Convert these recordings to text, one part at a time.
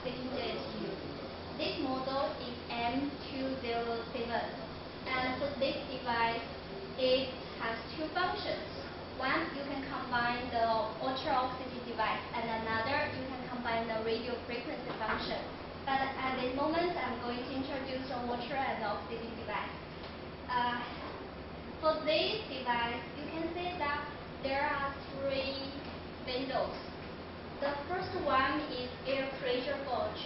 oxygen jet use. This model is M207, and for this device, it has two functions. One, you can combine the ultra-oxygen device, and another, you can combine the radio frequency function. But at this moment, I'm going to introduce the ultra and the oxygen device. For this device, you can see that there are three windows. The first one is air pressure gauge,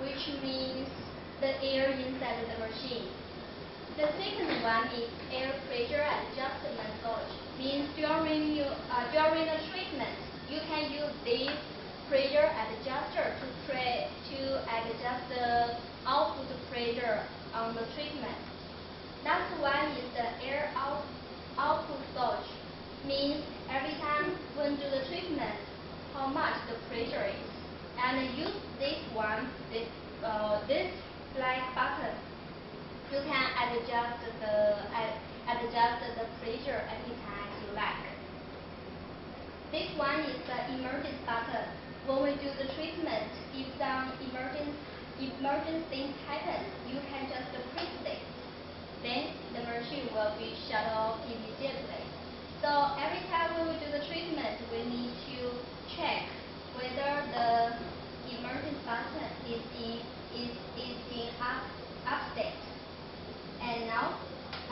which means the air inside the machine. The second one is air pressure adjustment gauge, means during the treatment, you can use this pressure adjuster to adjust the output pressure on the treatment. Last one is the air output gauge, means every time when do the treatment, how much the pressure is. And use this one, this black button. You can adjust the pressure anytime you like. This one is the emergency button. When we do the treatment, if some emergency happens, you can just press this. Then the machine will be shut off immediately. So every time when we do the treatment, we need to check whether the emergency button is in up state. And now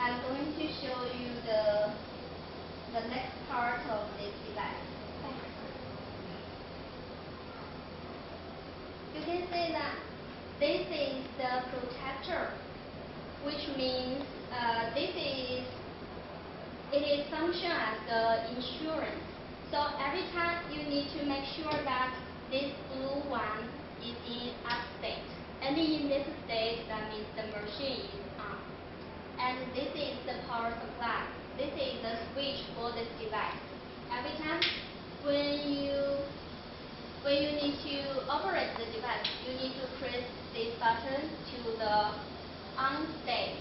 I'm going to show you the next part of this device. You can see that this is the protector, which means it is function as the insurance. So every time you need to make sure that this blue one is in up state. And in this state, that means the machine is on. And this is the power supply. This is the switch for this device. Every time when you need to operate the device, you need to press this button to the on state.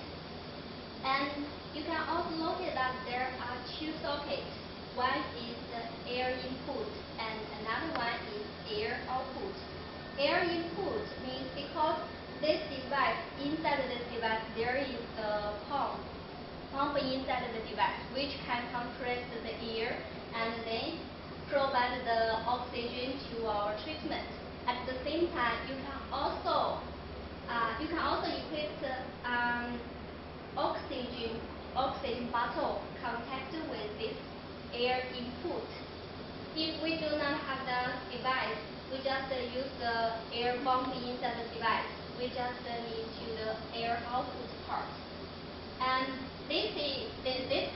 And you can also notice that there are two sockets. One is the air input and another one is air output. Air input means because this device, inside this device, there is a pump inside the device which can compress the air and then provide the oxygen to our treatment. At the same time, you can also equip the oxygen bottle contact with this air input. If we do not have the device, we just use the air pump inside the device. We just need to the air output part. And this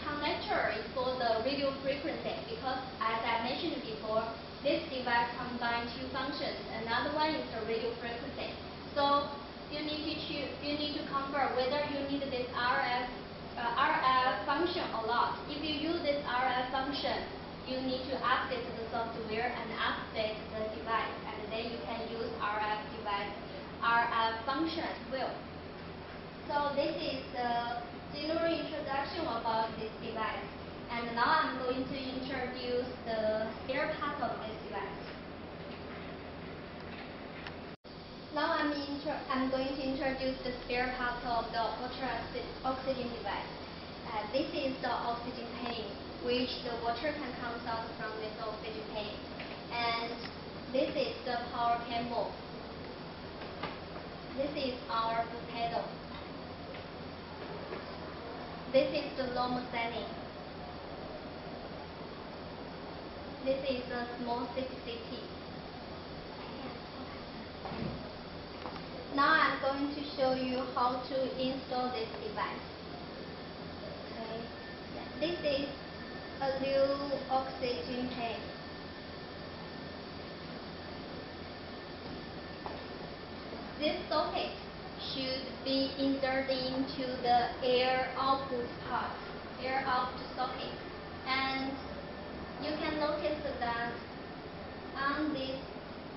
connector is for the radio frequency because, as I mentioned before, this device combines two functions. Another one is the radio frequency. So you need to confirm whether you need this RF function or not. If you use this RF function, you need to update the software and update the device, and then you can use RF function as well. So this is the general introduction about this device. And now I'm going to introduce the spare part of this device. Now I'm going to introduce the spare part of the ultra-oxygen device. This is the oxygen tank, which the water can come out from this oxygen tank. And this is the power cable. This is our foot pedal. This is the normal setting. This is a small CCT. Now I'm going to show you how to install this device. Okay. This is a new oxygen tank. This socket should be inserted into the air output part, air output socket. And you can notice that on this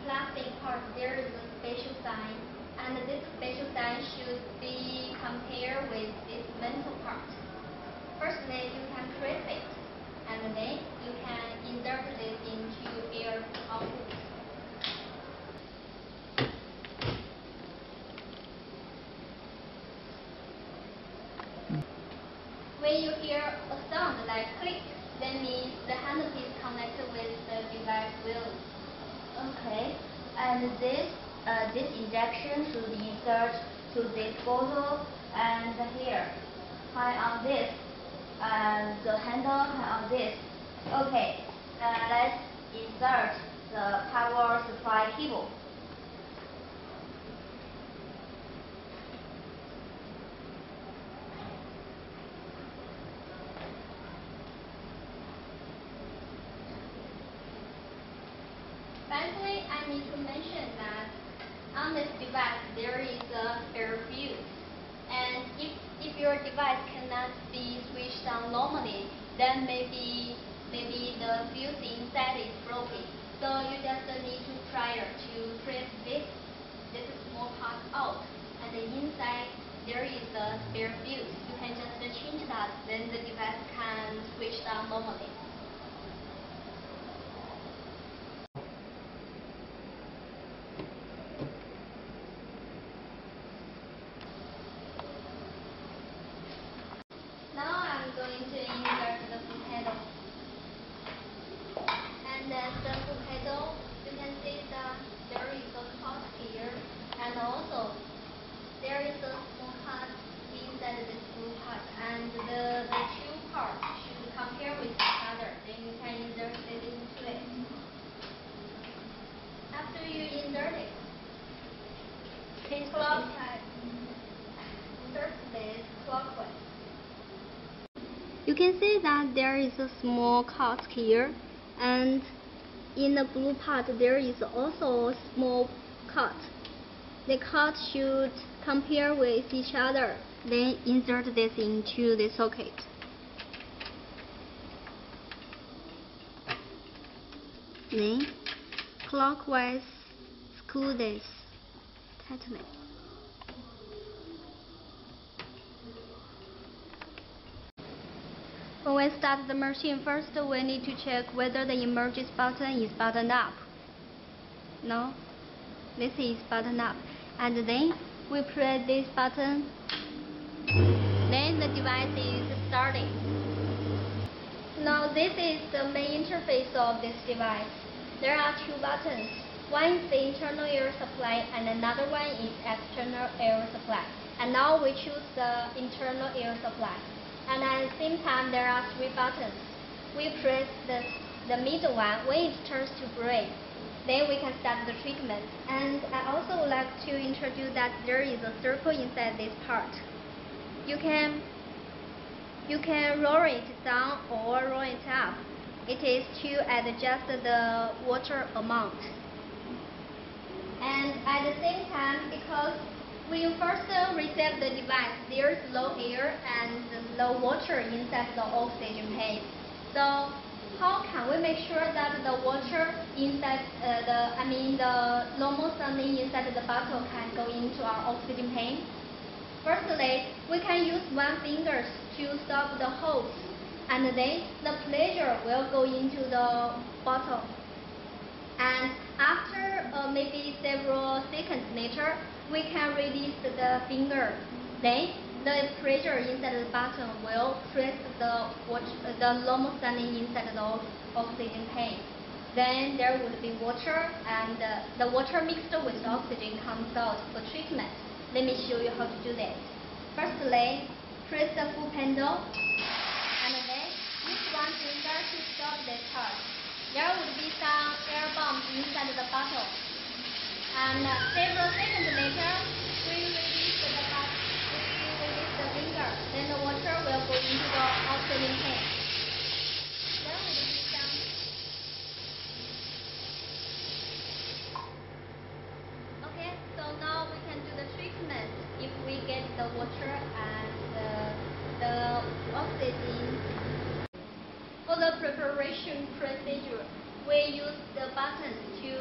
plastic part there is a special sign, and this special sign should be compared with this metal part. Firstly, you can press it, and then you can insert it into air output. that means the handpiece connected with the device wheel. Okay, and this injection should insert to this bottle and here, high on this, and the handle high on this. Okay, let's insert the power supply cable. Finally, I need to mention that on this device there is a spare fuse, and if your device cannot be switched on normally, then maybe the fuse inside is broken. So you just need to prior to press this small part out, and the inside there is a spare fuse. You can just change that, then the device can switch on normally. Now I'm going to insert the foot pedal. And then the foot pedal, you can see that there is a cut here, and also there is a small cut inside this blue part, and the two parts should compare with each other. Then you can insert it into it. After you insert it, clockwise. Insert this clockwise. You can see that there is a small cut here, and in the blue part there is also a small cut. The cut should compare with each other. Then insert this into the socket. Then clockwise screw this tightly. When we start the machine, first we need to check whether the emergency button is buttoned up. No, this is buttoned up. And then we press this button. Then the device is starting. Now this is the main interface of this device. There are two buttons. One is the internal air supply and another one is external air supply. And now we choose the internal air supply. And at the same time, there are three buttons. We press the middle one when it turns to gray. Then we can start the treatment. And I also would like to introduce that there is a circle inside this part. You can roll it down or roll it up. It is to adjust the water amount. And at the same time, because when you first receive the device, there is low air and low water inside the oxygen tank. So how can we make sure that the water inside the normal sunlight inside the bottle can go into our oxygen tank? Firstly, we can use one finger to stop the hose, and then the pressure will go into the bottle. And after maybe several seconds later, we can release the finger. Then the pressure inside the bottle will press the normal sunlight inside the oxygen tank. Then there will be water, and the water mixed with oxygen comes out for treatment. Let me show you how to do this. Firstly, press the full handle, and then use one finger to stop this part. There would be some air bumps inside the bottle. And several seconds later, we release the finger. Then the water will go into the oxygen tank. There would be some. Okay, so now we can do the treatment if we get the water and the oxygen. For the preparation procedure, we use the button to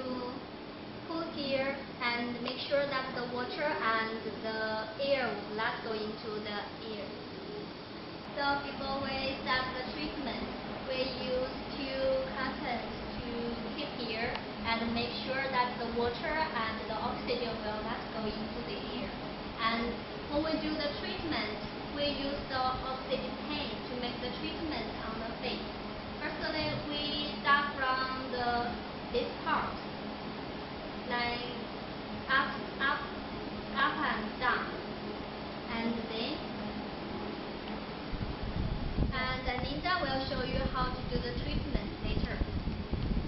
pull here and make sure that the water and the air will not go into the ear. So before we start the treatment, we use two cottons to keep here and make sure that the water and the oxygen will not go into the ear. And when we do the treatment, we use the oxygen tank to make the treatment on the face. Firstly, we start from this part, like up and down, and then Linda will show you how to do the treatment later.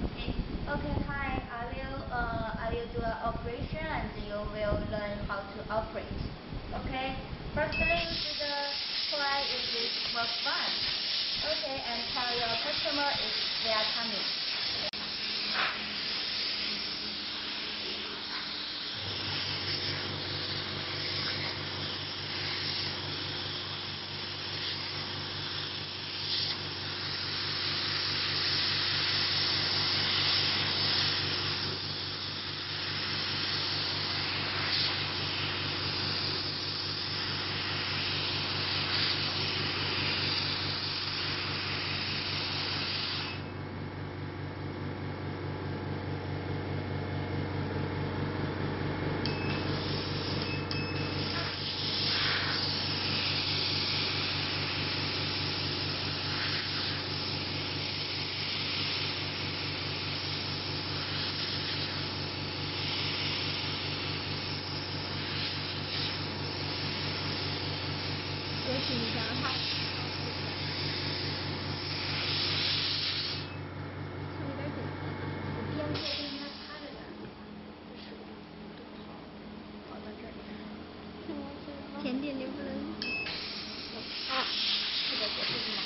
Okay. Okay, hi. I will do an operation and you will learn how to operate. Okay. Firstly, you should try if this works fine. Okay, and tell your customer if they are coming. 请一下哈。有点紧，我边做边跟他擦着点，这是好到这儿。甜点你不能。这个果子是吗？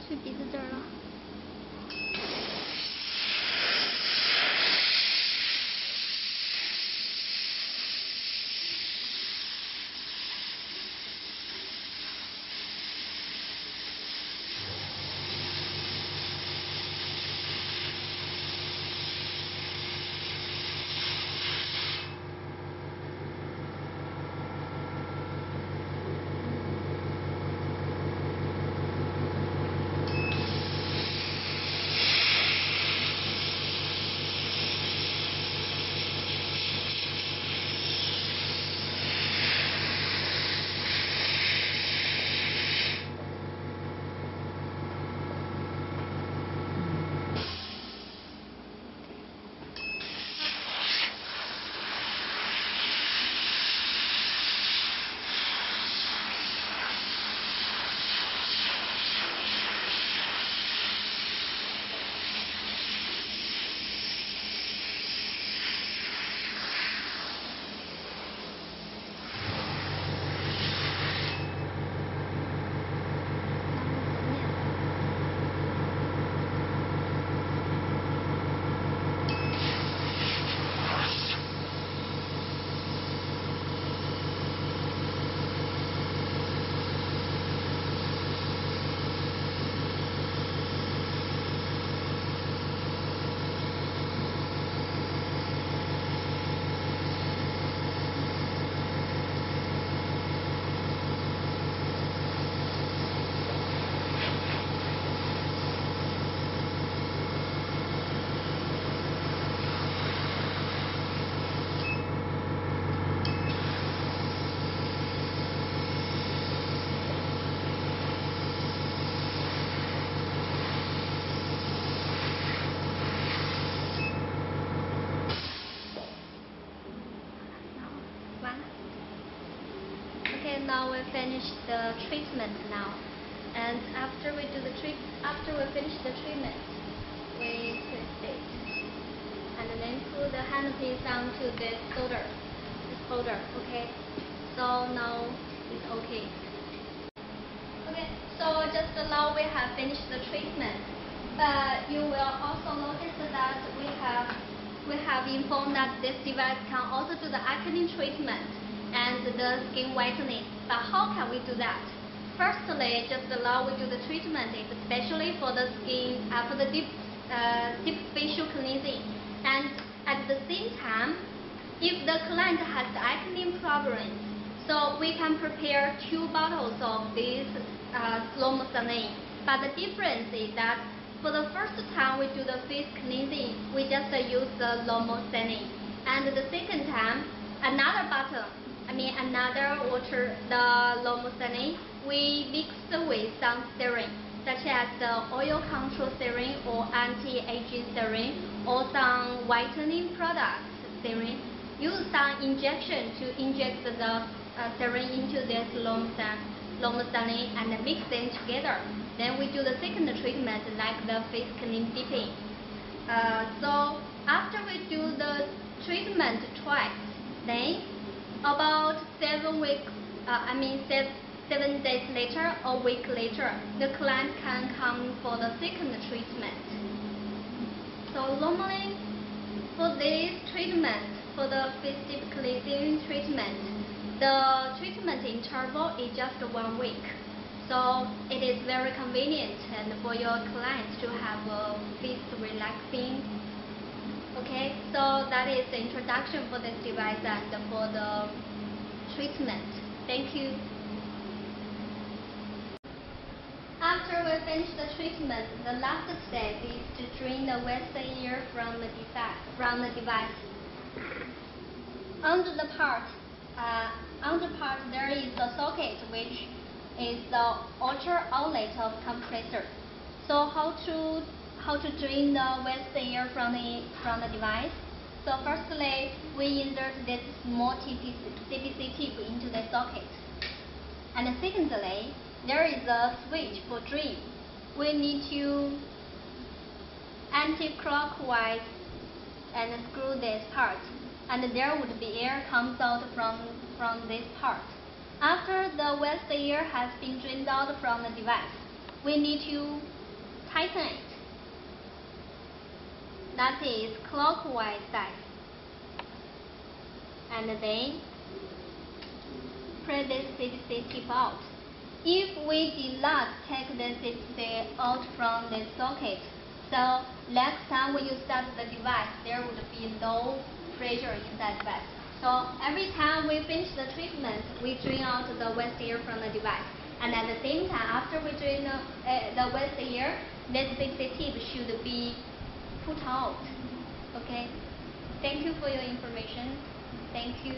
去鼻子这儿了。Okay, now we finish the treatment now, and after we finish the treatment, we twist it, and then put the handpiece onto this holder. Okay, so now it's okay. Okay, so just now we have finished the treatment, but you will also notice that we have informed that this device can also do the acne treatment and the skin whitening. But how can we do that? Firstly, just now we do the treatment is especially for the skin, for the deep facial cleansing. And at the same time, if the client has the acne problems, so we can prepare 2 bottles of this lomosanin. But the difference is that for the first time we do the face cleansing, we just use the lomosanin. And the second time, another water, the lomosanin, we mix with some serum, such as the oil control serum or anti-aging serum or some whitening products serum. Use some injection to inject the serum into this lomosanin and mix them together. Then we do the second treatment like the face clean dipping. So after we do the treatment twice, then about 7 days later or week later, the client can come for the second treatment. So normally for this treatment, for the face deep cleansing treatment, the treatment interval is just 1 week. So it is very convenient and for your clients to have a face relaxing. Okay, so that is the introduction for this device and for the treatment. Thank you. After we finish the treatment, the last step is to drain the western ear from the device. Under the part there is a socket which is the outer outlet of compressor. So how to drain the western ear from the device? So firstly, we insert this small CPC tip into the socket. And secondly, there is a switch for drain. We need to anti-clockwise and screw this part, and there would be air comes out from this part. After the western ear has been drained out from the device, we need to tighten it. That is clockwise side. And then press this CPC tip out. If we did not take the CPC out from the socket, so next time when you start the device, there would be no pressure inside the device. So every time we finish the treatment, we drain out the waste air from the device. And at the same time, after we drain the waste air, this CPC tip should be put out. Okay? Thank you for your information. Thank you.